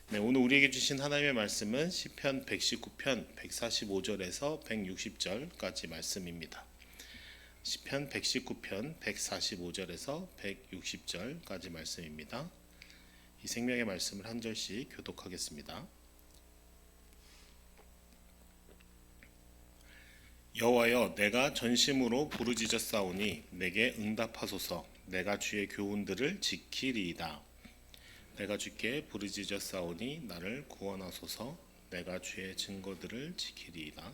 네, 오늘 우리에게 주신 하나님의 말씀은 시편 119편 145절에서 160절까지 말씀입니다. 시편 119편 145절에서 160절까지 말씀입니다. 이 생명의 말씀을 한 절씩 교독하겠습니다. 여호와여, 내가 전심으로 부르짖었사오니 내게 응답하소서. 내가 주의 교훈들을 지키리이다. 내가 주께 부르짖었사오니 나를 구원하소서. 내가 주의 증거들을 지키리이다.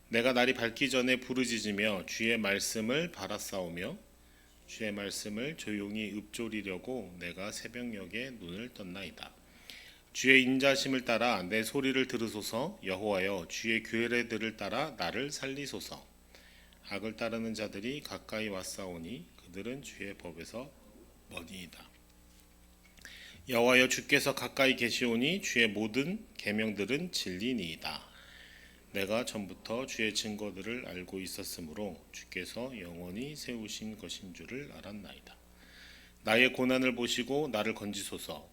내가 날이 밝기 전에 부르짖으며 주의 말씀을 바라싸우며 주의 말씀을 조용히 읊조리려고 내가 새벽녘에 눈을 떴나이다. 주의 인자심을 따라 내 소리를 들으소서. 여호와여, 주의 규례들을 따라 나를 살리소서. 악을 따르는 자들이 가까이 왔사오니 그들은 주의 법에서 머니이다. 여호와여, 주께서 가까이 계시오니 주의 모든 계명들은 진리니이다. 내가 전부터 주의 증거들을 알고 있었으므로 주께서 영원히 세우신 것인 줄을 알았나이다. 나의 고난을 보시고 나를 건지소서.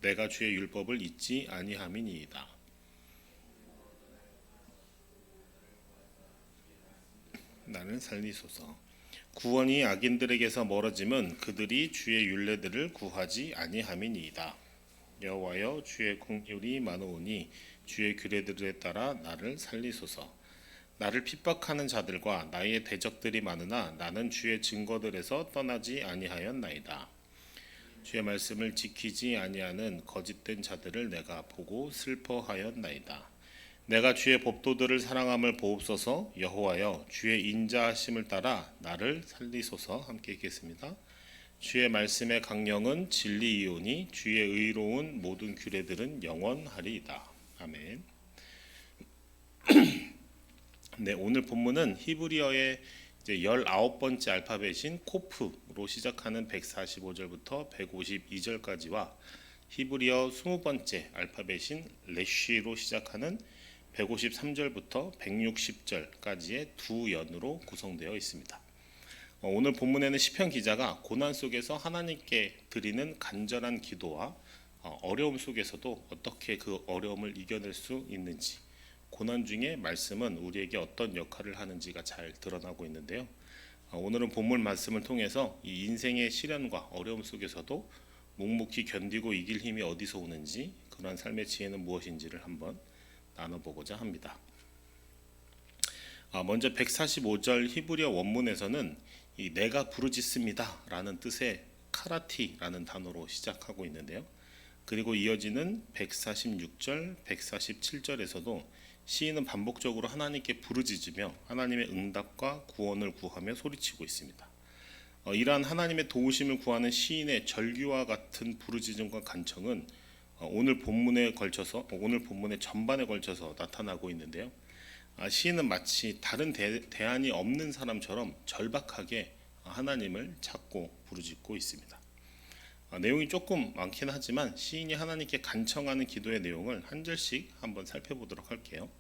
내가 주의 율법을 잊지 아니함이니이다. 나를 살리소서. 구원이 악인들에게서 멀어짐은 그들이 주의 율례들을 구하지 아니함이니이다. 여호와여, 주의 긍휼이 많으오니 주의 규례들에 따라 나를 살리소서. 나를 핍박하는 자들과 나의 대적들이 많으나 나는 주의 증거들에서 떠나지 아니하였나이다. 주의 말씀을 지키지 아니하는 거짓된 자들을 내가 보고 슬퍼하였나이다. 내가 주의 법도들을 사랑함을 보옵소서. 여호와여, 주의 인자하심을 따라 나를 살리소서. 함께 읽겠습니다. 주의 말씀의 강령은 진리이오니 주의 의로운 모든 규례들은 영원하리이다. 아멘. 네, 오늘 본문은 히브리어의 이제 19번째 알파벳인 코프로 시작하는 145절부터 152절까지와 히브리어 20번째 알파벳인 레쉬로 시작하는 153절부터 160절까지의 두 연으로 구성되어 있습니다. 오늘 본문에는 시편 기자가 고난 속에서 하나님께 드리는 간절한 기도와 어려움 속에서도 어떻게 그 어려움을 이겨낼 수 있는지, 고난 중에 말씀은 우리에게 어떤 역할을 하는지가 잘 드러나고 있는데요. 오늘은 본문 말씀을 통해서 이 인생의 시련과 어려움 속에서도 묵묵히 견디고 이길 힘이 어디서 오는지, 그러한 삶의 지혜는 무엇인지를 한번 나눠보고자 합니다. 먼저 145절 히브리어 원문에서는 이 내가 부르짖습니다 라는 뜻의 카라티라는 단어로 시작하고 있는데요. 그리고 이어지는 146절, 147절에서도 시인은 반복적으로 하나님께 부르짖으며 하나님의 응답과 구원을 구하며 소리치고 있습니다. 이러한 하나님의 도우심을 구하는 시인의 절규와 같은 부르짖음과 간청은 오늘 본문의 전반에 걸쳐서 나타나고 있는데요. 시인은 마치 다른 대안이 없는 사람처럼 절박하게 하나님을 찾고 부르짖고 있습니다. 내용이 조금 많긴 하지만 시인이 하나님께 간청하는 기도의 내용을 한 절씩 한번 살펴보도록 할게요.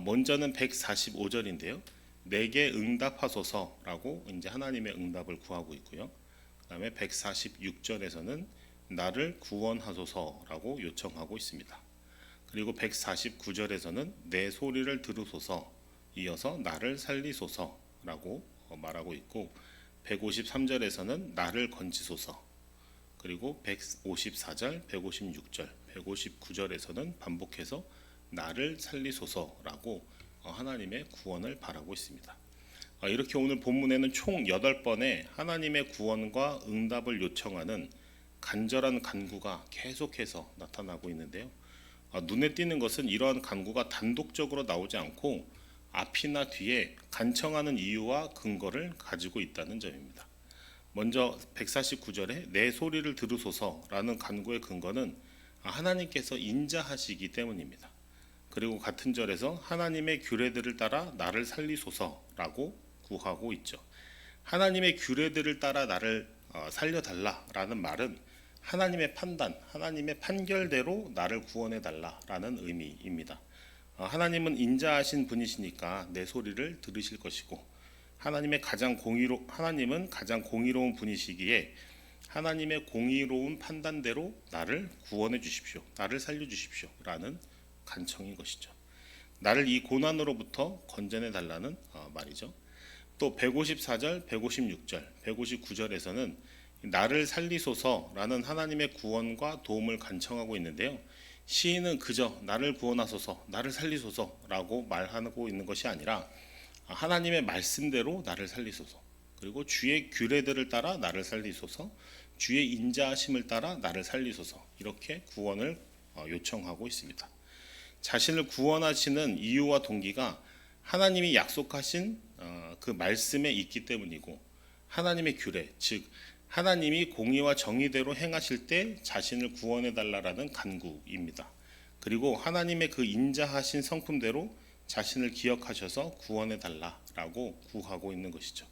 먼저는 145절인데요. 내게 응답하소서라고 이제 하나님의 응답을 구하고 있고요. 그다음에 146절에서는 나를 구원하소서라고 요청하고 있습니다. 그리고 149절에서는 내 소리를 들으소서, 이어서 나를 살리소서라고 말하고 있고, 153절에서는 나를 건지소서, 그리고 154절, 156절, 159절에서는 반복해서 나를 살리소서라고 하나님의 구원을 바라고 있습니다. 이렇게 오늘 본문에는 총 8번의 하나님의 구원과 응답을 요청하는 간절한 간구가 계속해서 나타나고 있는데요. 눈에 띄는 것은 이러한 간구가 단독적으로 나오지 않고 앞이나 뒤에 간청하는 이유와 근거를 가지고 있다는 점입니다. 먼저 149절에 내 소리를 들으소서라는 간구의 근거는 하나님께서 인자하시기 때문입니다. 그리고 같은 절에서 하나님의 규례들을 따라 나를 살리소서라고 구하고 있죠. 하나님의 규례들을 따라 나를 살려달라라는 말은 하나님의 판단, 하나님의 판결대로 나를 구원해달라라는 의미입니다. 하나님은 인자하신 분이시니까 내 소리를 들으실 것이고, 하나님은 가장 공의로운 분이시기에 하나님의 공의로운 판단대로 나를 구원해 주십시오. 나를 살려 주십시오. 라는 간청인 것이죠. 나를 이 고난으로부터 건져내 달라는 말이죠. 또 154절, 156절, 159절에서는 나를 살리소서라는 하나님의 구원과 도움을 간청하고 있는데요. 시인은 그저 나를 구원하소서, 나를 살리소서라고 말하고 있는 것이 아니라 하나님의 말씀대로 나를 살리소서, 그리고 주의 규례들을 따라 나를 살리소서, 주의 인자하심을 따라 나를 살리소서, 이렇게 구원을 요청하고 있습니다. 자신을 구원하시는 이유와 동기가 하나님이 약속하신 그 말씀에 있기 때문이고, 하나님의 규례, 즉 하나님이 공의와 정의대로 행하실 때 자신을 구원해 달라라는 간구입니다. 그리고 하나님의 그 인자하신 성품대로 자신을 기억하셔서 구원해 달라라고 구하고 있는 것이죠.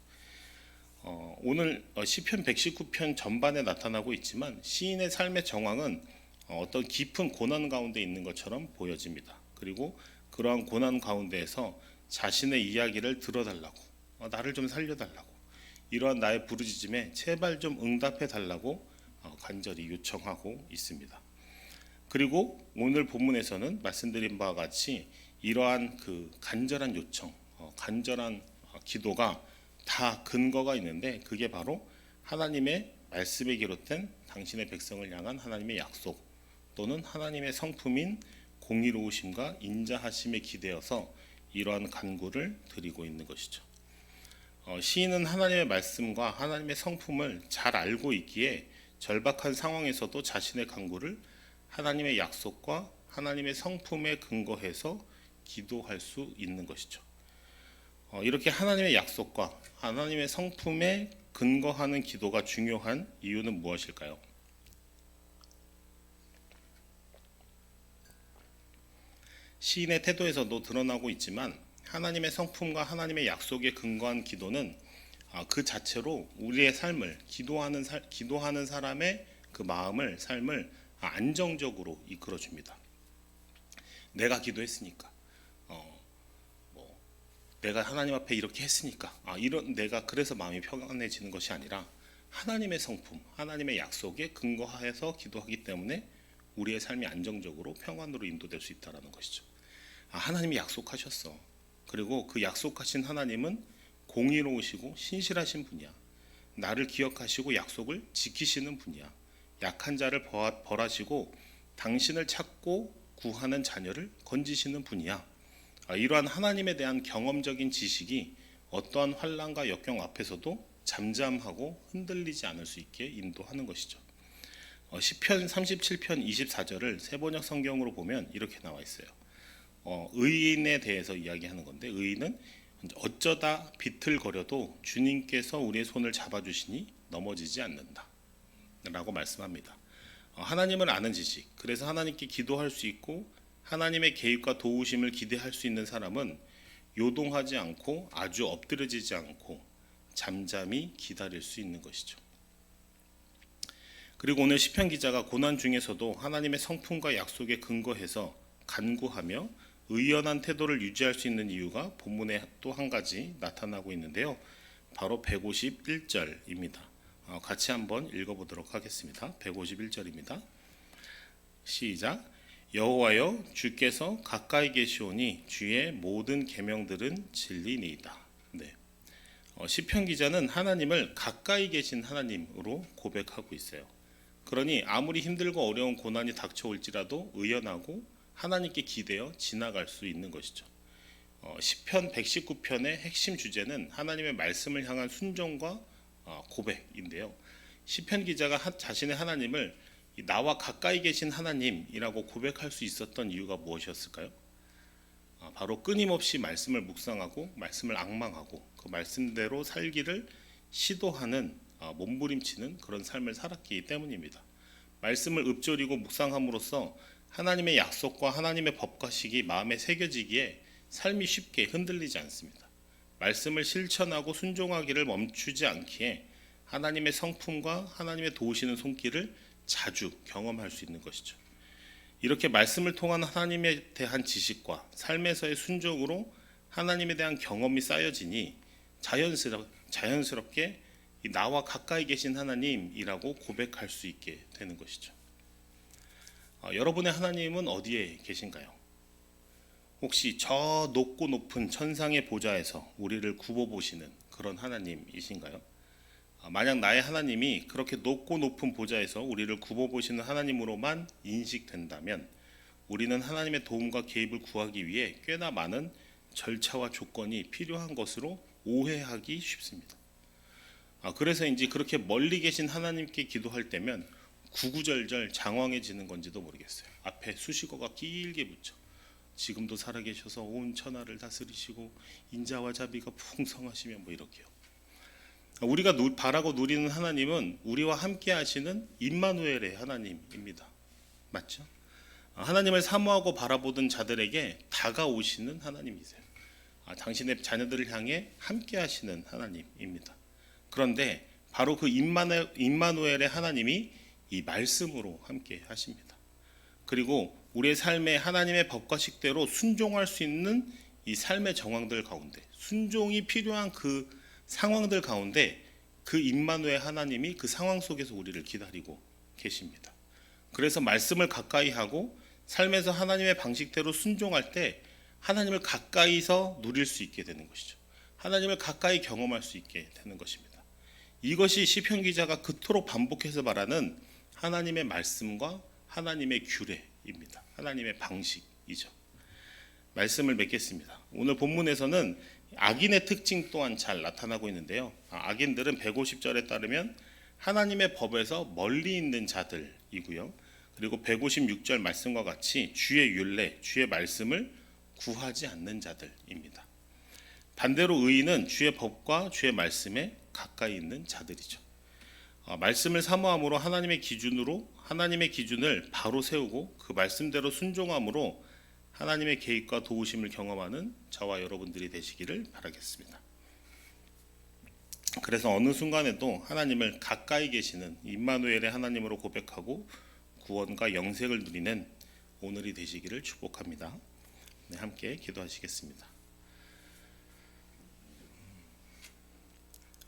오늘 시편 119편 전반에 나타나고 있지만 시인의 삶의 정황은 어떤 깊은 고난 가운데 있는 것처럼 보여집니다. 그리고 그러한 고난 가운데에서 자신의 이야기를 들어달라고, 나를 좀 살려달라고, 이러한 나의 부르짖음에 제발 좀 응답해 달라고 간절히 요청하고 있습니다. 그리고 오늘 본문에서는 말씀드린 바와 같이 이러한 그 간절한 요청, 간절한 기도가 다 근거가 있는데, 그게 바로 하나님의 말씀에 기록된 당신의 백성을 향한 하나님의 약속, 또는 하나님의 성품인 공의로우심과 인자하심에 기대어서 이러한 간구를 드리고 있는 것이죠. 시인은 하나님의 말씀과 하나님의 성품을 잘 알고 있기에 절박한 상황에서도 자신의 간구를 하나님의 약속과 하나님의 성품에 근거해서 기도할 수 있는 것이죠. 이렇게 하나님의 약속과 하나님의 성품에 근거하는 기도가 중요한 이유는 무엇일까요? 시인의 태도에서도 드러나고 있지만 하나님의 성품과 하나님의 약속에 근거한 기도는 그 자체로 우리의 삶을, 기도하는 사람의 그 마음을, 삶을 안정적으로 이끌어줍니다. 내가 기도했으니까, 내가 하나님 앞에 이렇게 했으니까, 내가 그래서 마음이 평안해지는 것이 아니라 하나님의 성품, 하나님의 약속에 근거하여서 기도하기 때문에 우리의 삶이 안정적으로 평안으로 인도될 수 있다는 것이죠. 하나님이 약속하셨어. 그리고 그 약속하신 하나님은 공의로우시고 신실하신 분이야. 나를 기억하시고 약속을 지키시는 분이야. 약한 자를 벌하시고 당신을 찾고 구하는 자녀를 건지시는 분이야. 이러한 하나님에 대한 경험적인 지식이 어떠한 환난과 역경 앞에서도 잠잠하고 흔들리지 않을 수 있게 인도하는 것이죠. 시편 37편 24절을 세번역 성경으로 보면 이렇게 나와 있어요. 의인에 대해서 이야기하는 건데, 의인은 어쩌다 비틀거려도 주님께서 우리의 손을 잡아주시니 넘어지지 않는다 라고 말씀합니다. 하나님을 아는 지식, 그래서 하나님께 기도할 수 있고 하나님의 개입과 도우심을 기대할 수 있는 사람은 요동하지 않고 아주 엎드려지지 않고 잠잠히 기다릴 수 있는 것이죠. 그리고 오늘 시편 기자가 고난 중에서도 하나님의 성품과 약속에 근거해서 간구하며 의연한 태도를 유지할 수 있는 이유가 본문에 또 한 가지 나타나고 있는데요. 바로 151절입니다. 같이 한번 읽어보도록 하겠습니다. 151절입니다. 시작. 여호와여, 주께서 가까이 계시오니 주의 모든 계명들은 진리니이다. 네. 시편 기자는 하나님을 가까이 계신 하나님으로 고백하고 있어요. 그러니 아무리 힘들고 어려운 고난이 닥쳐올지라도 의연하고 하나님께 기대어 지나갈 수 있는 것이죠. 시편 119편의 핵심 주제는 하나님의 말씀을 향한 순종과 고백인데요. 시편 기자가 자신의 하나님을 나와 가까이 계신 하나님이라고 고백할 수 있었던 이유가 무엇이었을까요? 바로 끊임없이 말씀을 묵상하고 말씀을 앙망하고 그 말씀대로 살기를 시도하는, 몸부림치는 그런 삶을 살았기 때문입니다. 말씀을 읊조리고 묵상함으로써 하나님의 약속과 하나님의 법과식이 마음에 새겨지기에 삶이 쉽게 흔들리지 않습니다. 말씀을 실천하고 순종하기를 멈추지 않기에 하나님의 성품과 하나님의 도우시는 손길을 자주 경험할 수 있는 것이죠. 이렇게 말씀을 통한 하나님에 대한 지식과 삶에서의 순종으로 하나님에 대한 경험이 쌓여지니 자연스럽게 이 나와 가까이 계신 하나님이라고 고백할 수 있게 되는 것이죠. 여러분의 하나님은 어디에 계신가요? 혹시 저 높고 높은 천상의 보좌에서 우리를 굽어보시는 그런 하나님이신가요? 만약 나의 하나님이 그렇게 높고 높은 보좌에서 우리를 굽어보시는 하나님으로만 인식된다면 우리는 하나님의 도움과 개입을 구하기 위해 꽤나 많은 절차와 조건이 필요한 것으로 오해하기 쉽습니다. 그래서인지 그렇게 멀리 계신 하나님께 기도할 때면 구구절절 장황해지는 건지도 모르겠어요. 앞에 수식어가 길게 붙여 지금도 살아계셔서 온 천하를 다스리시고 인자와 자비가 풍성하시며 뭐 이렇게요. 우리가 바라고 누리는 하나님은 우리와 함께 하시는 임마누엘의 하나님입니다. 맞죠? 하나님을 사모하고 바라보던 자들에게 다가오시는 하나님이세요. 당신의 자녀들을 향해 함께 하시는 하나님입니다. 그런데 바로 그 임마누엘의 하나님이 이 말씀으로 함께 하십니다. 그리고 우리의 삶에 하나님의 법과 식대로 순종할 수 있는 이 삶의 정황들 가운데, 순종이 필요한 그 상황들 가운데 그 임마누엘 하나님이 그 상황 속에서 우리를 기다리고 계십니다. 그래서 말씀을 가까이 하고 삶에서 하나님의 방식대로 순종할 때 하나님을 가까이서 누릴 수 있게 되는 것이죠. 하나님을 가까이 경험할 수 있게 되는 것입니다. 이것이 시편 기자가 그토록 반복해서 말하는 하나님의 말씀과 하나님의 규례입니다. 하나님의 방식이죠. 말씀을 맺겠습니다. 오늘 본문에서는 악인의 특징 또한 잘 나타나고 있는데요. 악인들은 150절에 따르면 하나님의 법에서 멀리 있는 자들이고요. 그리고 156절 말씀과 같이 주의 율례, 주의 말씀을 구하지 않는 자들입니다. 반대로 의인은 주의 법과 주의 말씀에 가까이 있는 자들이죠. 말씀을 사모함으로 하나님의 기준을 바로 세우고 그 말씀대로 순종함으로 하나님의 계획과 도우심을 경험하는 저와 여러분들이 되시기를 바라겠습니다. 그래서 어느 순간에도 하나님을 가까이 계시는 임마누엘의 하나님으로 고백하고 구원과 영생을 누리는 오늘이 되시기를 축복합니다. 네, 함께 기도하시겠습니다.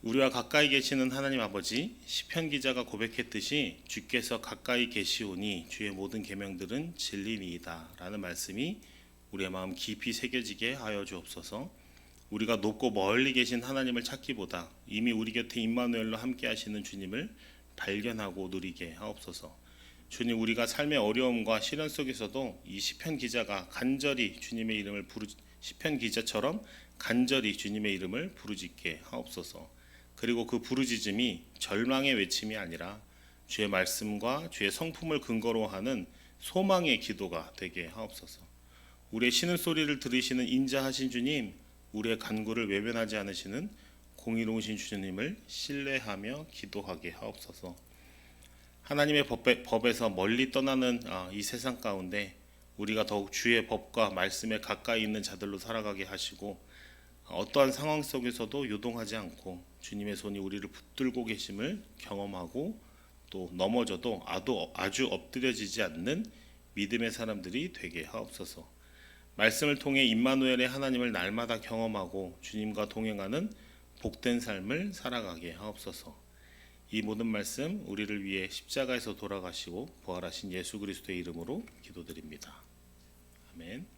우리와 가까이 계시는 하나님 아버지, 시편 기자가 고백했듯이 주께서 가까이 계시오니 주의 모든 계명들은 진리니이다 라는 말씀이 우리의 마음 깊이 새겨지게 하여 주옵소서. 우리가 높고 멀리 계신 하나님을 찾기보다 이미 우리 곁에 임마누엘로 함께 하시는 주님을 발견하고 누리게 하옵소서. 주님, 우리가 삶의 어려움과 시련 속에서도 이 시편 기자가 간절히 주님의 이름을 시편 기자처럼 간절히 주님의 이름을 부르짖게 하옵소서. 그리고 그 부르짖음이 절망의 외침이 아니라 주의 말씀과 주의 성품을 근거로 하는 소망의 기도가 되게 하옵소서. 우리의 신음소리를 들으시는 인자하신 주님, 우리의 간구를 외면하지 않으시는 공의로우신 주님을 신뢰하며 기도하게 하옵소서. 하나님의 법에서 멀리 떠나는 이 세상 가운데 우리가 더욱 주의 법과 말씀에 가까이 있는 자들로 살아가게 하시고 어떠한 상황 속에서도 요동하지 않고 주님의 손이 우리를 붙들고 계심을 경험하고 또 넘어져도 아주 엎드려지지 않는 믿음의 사람들이 되게 하옵소서. 말씀을 통해 임마누엘의 하나님을 날마다 경험하고 주님과 동행하는 복된 삶을 살아가게 하옵소서. 이 모든 말씀 우리를 위해 십자가에서 돌아가시고 부활하신 예수 그리스도의 이름으로 기도드립니다. 아멘.